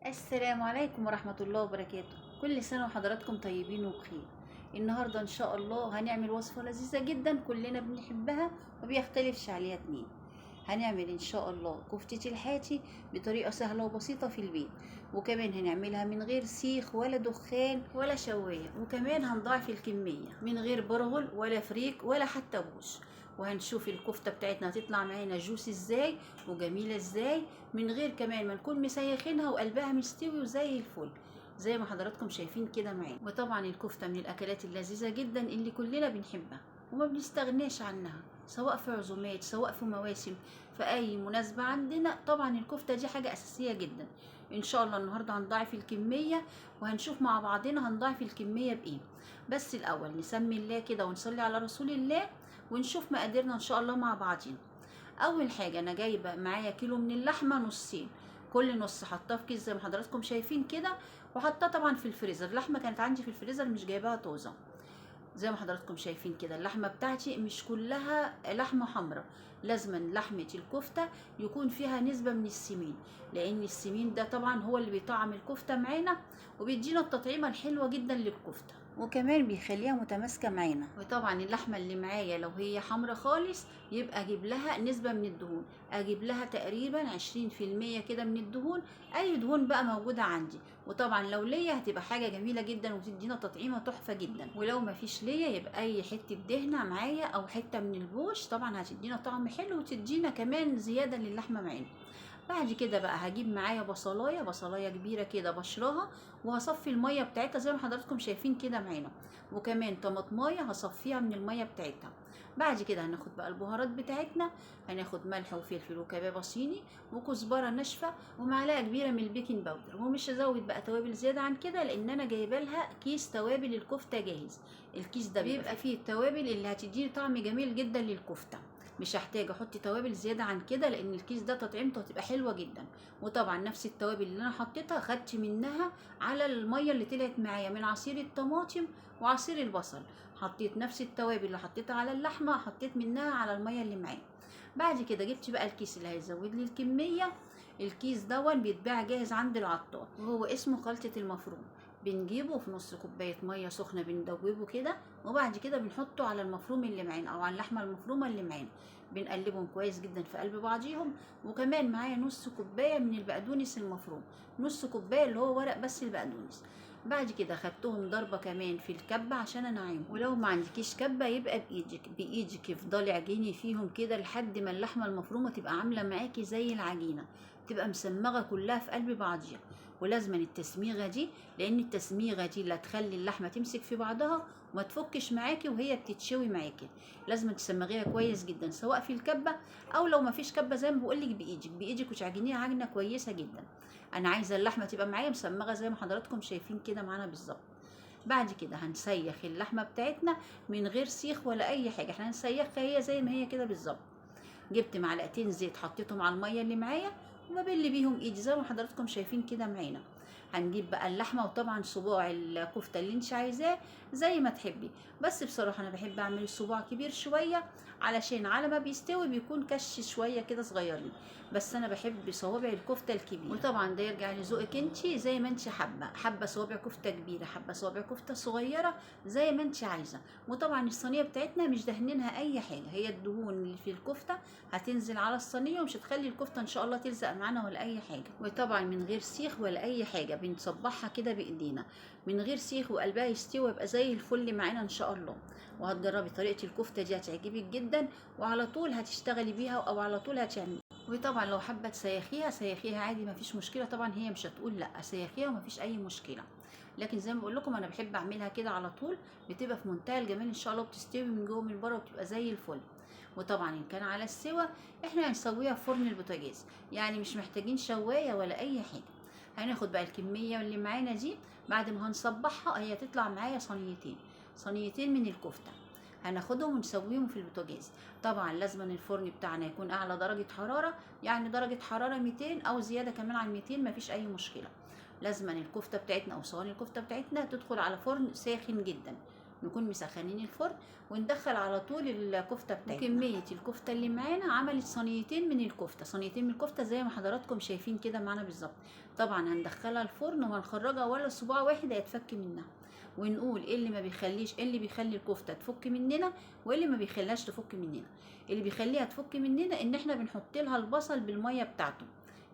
السلام عليكم ورحمة الله وبركاته. كل سنة وحضراتكم طيبين وبخير. النهاردة إن شاء الله هنعمل وصفة لذيذة جدا كلنا بنحبها، ما بيختلفش عليها اتنين. هنعمل إن شاء الله كفتة الحاتي بطريقة سهلة وبسيطة في البيت، وكمان هنعملها من غير سيخ ولا دخان ولا شواية، وكمان هنضاعف الكمية من غير برغل ولا فريك ولا حتى بوش. وهنشوف الكفتة بتاعتنا هتطلع معانا جوس ازاي وجميلة ازاي، من غير كمان ما نكون مسيخينها وقلبها مستوي وزي الفل زي ما حضراتكم شايفين كده معانا. وطبعا الكفتة من الاكلات اللذيذة جدا اللي كلنا بنحبها وما بنستغناش عنها، سواء في عزومات سواء في مواسم، في اي مناسبة عندنا. طبعا الكفتة دي حاجة اساسية جدا. ان شاء الله النهاردة هنضاعف الكمية، وهنشوف مع بعضنا هنضاعف الكمية بايه. بس الاول نسمي الله كده ونصلي على رسول الله ونشوف مقاديرنا ان شاء الله مع بعضين. اول حاجه انا جايبه معايا كيلو من اللحمه نصين، كل نص حطاه في كيس زي ما حضراتكم شايفين كده، وحطاه طبعا في الفريزر. اللحمه كانت عندي في الفريزر مش جايباها طازه. زي ما حضراتكم شايفين كده اللحمه بتاعتي مش كلها لحمه حمراء، لازما لحمه الكفته يكون فيها نسبه من السمين، لان السمين ده طبعا هو اللي بيطعم الكفته معانا وبيدينا التطعيمه الحلوه جدا للكفته، وكمان بيخليها متماسكه معانا. وطبعا اللحمه اللي معايا لو هي حمرا خالص يبقى اجيب لها نسبه من الدهون، اجيب لها تقريبا 20% كده من الدهون، اي دهون بقى موجوده عندي. وطبعا لو ليا هتبقى حاجه جميله جدا وتدينا تطعيمه تحفه جدا، ولو ما فيش ليا يبقى اي حته دهنه معايا او حته من البوش طبعا هتدينا طعم حلو وتدينا كمان زياده للحمه معانا. بعد كده بقى هجيب معايا بصلايه كبيره كده بشراها، وهصفي الميه بتاعتها زي ما حضراتكم شايفين كده معانا، وكمان طماطمايه هصفيها من الميه بتاعتها. بعد كده هناخد بقى البهارات بتاعتنا، هناخد ملح وفلفل وكبابه صيني وكزبره ناشفه ومعلقه كبيره من البيكنج باودر. ومش هزود بقى توابل زياده عن كده لان انا جايبه لها كيس توابل الكفته جاهز. الكيس ده بيبقى فيه التوابل اللي هتديني طعم جميل جدا للكفته، مش هحتاج احط توابل زياده عن كده لان الكيس ده تطعيمته هتبقى حلوه جدا. وطبعا نفس التوابل اللي انا حطيتها خدت منها على الميه اللي طلعت معايا من عصير الطماطم وعصير البصل، حطيت نفس التوابل اللي حطيتها على اللحمه حطيت منها على الميه اللي معايا. بعد كده جبت بقى الكيس اللي هيزود لي الكميه. الكيس دون بيتباع جاهز عند العطار وهو اسمه خلطه المفروم. بنجيبه في نص كوبايه ميه سخنه بندوبه كده، وبعد كده بنحطه على المفروم اللي معانا او على اللحمه المفرومه اللي معانا، بنقلبهم كويس جدا في قلب بعضيهم. وكمان معايا نص كوبايه من البقدونس المفروم، نص كوبايه اللي هو ورق بس البقدونس. بعد كده خدتهم ضربه كمان في الكبه عشان انعمهم، ولو ما عندكيش كبه يبقى بايدك افضلي عجيني فيهم كده لحد ما اللحمه المفرومه تبقى عامله معاكي زي العجينه، تبقى مسمغه كلها في قلب بعضيها. ولازما التسميغه دي، لان التسميغه دي اللي هتخلي اللحمه تمسك في بعضها وما تفكش معاكي وهي بتتشوي معاكي. لازم تسمغيها كويس جدا سواء في الكبه او لو ما فيش كبه زي ما بقول لك بايدك وتعجنيها عجنه كويسه جدا. انا عايزه اللحمه تبقى معايا مسمغه زي ما حضراتكم شايفين كده معانا بالظبط. بعد كده هنسيخ اللحمه بتاعتنا من غير سيخ ولا اي حاجه، احنا هنسيخها هي زي ما هي كده بالظبط. جبت معلقتين زيت حطيتهم على الميه اللي معايا وببل بيهم ايدي زي ما حضراتكم شايفين كده معانا. هنجيب بقى اللحمه، وطبعا صباع الكفته اللي انت عايزاه زي ما تحبي، بس بصراحه انا بحب اعمل الصباع كبير شويه علشان على ما بيستوي بيكون كش شويه كده صغيرين، بس انا بحب صوابع الكفته الكبيره. وطبعا ده يرجع لذوقك انت زي ما انت حابه صوابع كفته كبيره حابه صوابع كفته صغيره زي ما انت عايزه. وطبعا الصينيه بتاعتنا مش دهنينها اي حاجه، هي الدهون اللي في الكفته هتنزل على الصينيه ومش هتخلي الكفته ان شاء الله تلزق معانا ولا اي حاجه. وطبعا من غير سيخ ولا اي حاجه بنصبحها كده بايدينا من غير سيخ وقلبها يستوي يبقى زي الفل معانا ان شاء الله. وهتجربي طريقه الكفته دي هتعجبك جدا وعلى طول هتشتغلي بيها او على طول هتعملي. وطبعا لو حابه تسيخيها سيخيها عادي مفيش مشكله، طبعا هي مش هتقول لا سيخيها ومفيش اي مشكله، لكن زي ما بقول لكم انا بحب اعملها كده على طول، بتبقى في منتهى الجمال ان شاء الله وبتستوي من جوه من بره وبتبقى زي الفل. وطبعا ان كان على السوا احنا هنسويها في فرن البوتاجاز، يعني مش محتاجين شوايه ولا اي حاجه. هناخد بقى الكميه اللي معانا دي بعد ما هنصبحها، هي تطلع معايا صينيتين من الكفته، هناخدهم ونسويهم في البوتاجاز. طبعا لازم الفرن بتاعنا يكون اعلى درجه حراره، يعني درجه حراره 200 او زياده كمان عن 200 مفيش اي مشكله. لازم الكفته بتاعتنا او صواني الكفته بتاعتنا تدخل على فرن ساخن جدا نكون مسخنين الفرن وندخل على طول الكفته بتاعتنا. كميه الكفته اللي معانا عملت صينيتين من الكفته، صينيتين من الكفته زي ما حضراتكم شايفين كده معانا بالظبط. طبعا هندخلها الفرن وهنخرجها ولا صباع واحد هيتفك منها، ونقول ايه اللي ما بيخليش، ايه اللي بيخلي الكفته تفك مننا وايه اللي ما بيخليهاش تفك مننا. اللي بيخليها تفك مننا ان احنا بنحط لها البصل بالميه بتاعته.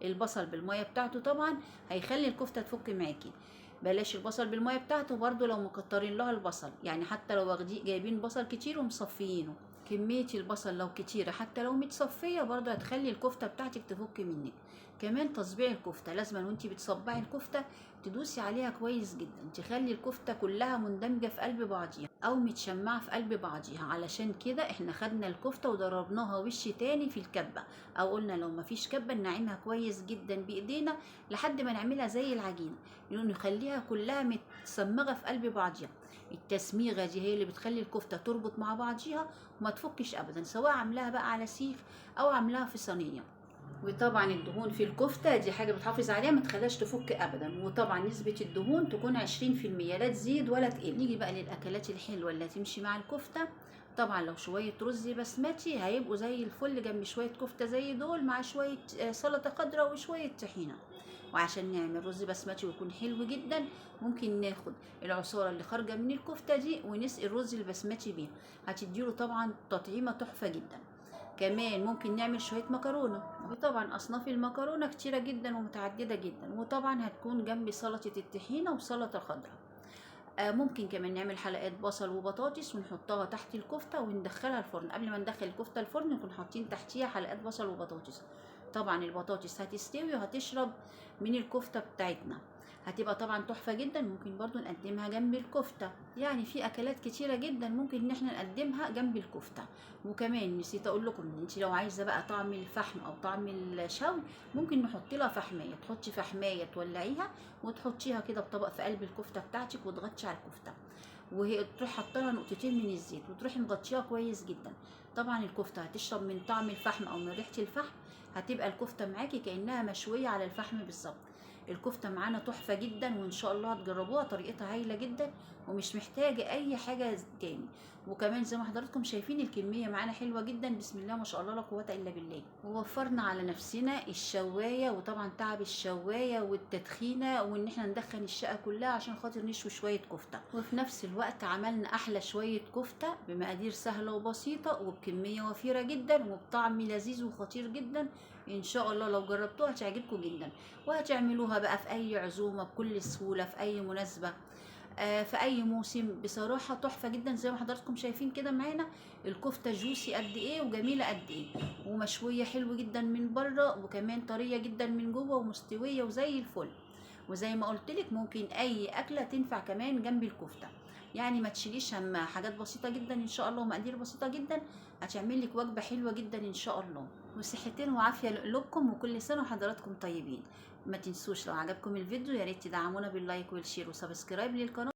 البصل بالميه بتاعته طبعا هيخلي الكفته تفك معاكي. بلاش البصل بالميه بتاعته برضو لو مكترين لها البصل، يعني حتى لو جايبين بصل كتير ومصفيينه، كميه البصل لو كتيره حتى لو متصفيه برضو هتخلي الكفته بتاعتك تفك منك. كمان تصبيع الكفته لازم وانتي بتصبعي الكفته تدوسي عليها كويس جدا، تخلي الكفته كلها مندمجه في قلب بعضيها او متشمعه في قلب بعضيها. علشان كده احنا خدنا الكفته وضربناها وش تاني في الكبه، او قلنا لو مفيش كبه نعمها كويس جدا بايدينا لحد ما نعملها زي العجينه، نخليها كلها متسمغه في قلب بعضيها. التسميغه دي هي اللي بتخلي الكفته تربط مع بعضيها وما تفكش ابدا، سواء عاملاها بقى على سيخ او عاملاها في صينيه. وطبعا الدهون في الكفته دي حاجه بتحافظ عليها ما تخليهاش تفك ابدا، وطبعا نسبه الدهون تكون 20%، لا تزيد ولا تقل. نيجي بقى للاكلات الحلوه اللي هتمشي مع الكفته. طبعا لو شويه رز بسمتي هيبقوا زي الفل جنب شويه كفته زي دول، مع شويه سلطه خضراء وشويه طحينه. وعشان نعمل رز بسمتي ويكون حلو جدا ممكن ناخد العصاره اللي خارجه من الكفته دي ونسقي الرز البسمتي بيها، هتديله طبعا تطعيمه تحفه جدا. كمان ممكن نعمل شويه مكرونه، وطبعا اصناف المكرونه كتيره جدا ومتعدده جدا، وطبعا هتكون جنب سلطه الطحينه وسلطه خضراء. ممكن كمان نعمل حلقات بصل وبطاطس ونحطها تحت الكفته وندخلها الفرن. قبل ما ندخل الكفته الفرن نكون حاطين تحتيها حلقات بصل وبطاطس. طبعا البطاطس هتستوي وهتشرب من الكفته بتاعتنا، هتبقى طبعا تحفه جدا. ممكن برضو نقدمها جنب الكفته، يعني في اكلات كتيره جدا ممكن ان احنا نقدمها جنب الكفته. وكمان نسيت اقول لكم ان انت لو عايزه بقى طعم الفحم او طعم الشوي ممكن نحط لها فحمايه، تحطي فحمايه تولعيها وتحطيها كده بطبق في قلب الكفته بتاعتك وتغطي على الكفته، وهي تروح حاطه لها نقطتين من الزيت وتروحي مغطيها كويس جدا. طبعا الكفته هتشرب من طعم الفحم او من ريحه الفحم، هتبقى الكفته معاكي كانها مشويه على الفحم بالظبط. الكفته معانا تحفه جدا وان شاء الله هتجربوها، طريقتها هايله جدا ومش محتاجه اي حاجه تاني. وكمان زي ما حضراتكم شايفين الكميه معانا حلوه جدا، بسم الله ما شاء الله لا قوه الا بالله. ووفرنا على نفسنا الشوايه وطبعا تعب الشوايه والتدخينه وان احنا ندخن الشقه كلها عشان خاطر نشوي شويه كفته، وفي نفس الوقت عملنا احلى شويه كفته بمقادير سهله وبسيطه وبكميه وفيره جدا وبطعم لذيذ وخطير جدا. ان شاء الله لو جربتوها هتعجبكم جدا، وهتعملوها بقى في اي عزومه بكل سهوله، في اي مناسبه، في اي موسم. بصراحه تحفه جدا زي ما حضراتكم شايفين كده معانا الكفته جوسي قد ايه وجميله قد ايه، ومشويه حلو جدا من بره وكمان طريه جدا من جوه ومستويه وزي الفل. وزي ما قلت لك ممكن اي اكله تنفع كمان جنب الكفته، يعني ما تشيليش هم، حاجات بسيطه جدا ان شاء الله ومقادير بسيطه جدا هتعمل لك وجبه حلوه جدا ان شاء الله. وصحتين وعافيه لقلوبكم، وكل سنه وحضراتكم طيبين. ما تنسوش لو عجبكم الفيديو يا ريت تدعمونا باللايك والشير وسبسكرايب للقناه.